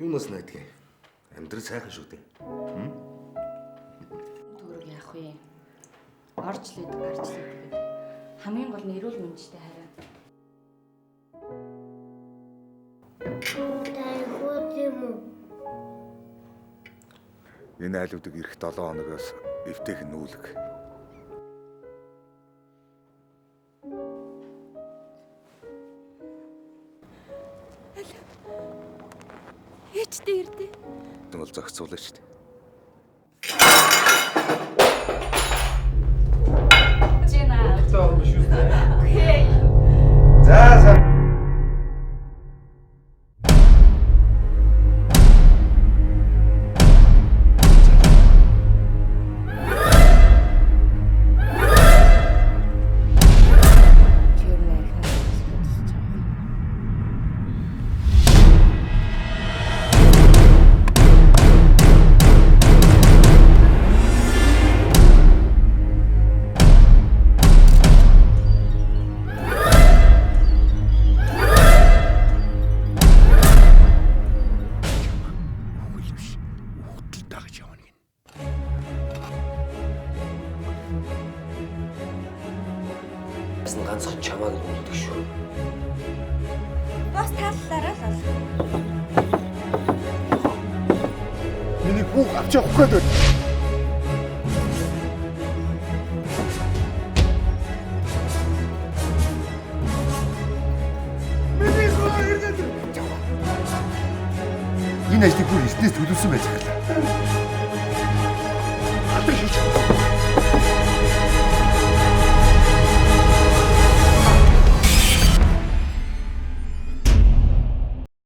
Юунаас найдгийг. Амьдрал сайхан шүү дээ. Төгрөг яах вэ? Орж лээд гарч лээд гэдэг. Хамгийн гол нь эрүүл мэндтэй харин. Энэ айлуудыг ирэх 7 хоногоос эвтэйх нүүлэг. Ээжтэй ирдэ. Энэ бол зохицуулна шүү дээ. Жина. Тоо шүү дээ. Окей. За. Ганцхан чамааг үлдэх шүү. Бас тааллаараа л бол. Миний бүх авч явах гээд байна. Миний хөө ирээд. Энэ ажлыг бүр эртнээс төлөвлөсөн байж байгаа. Алдар хийж.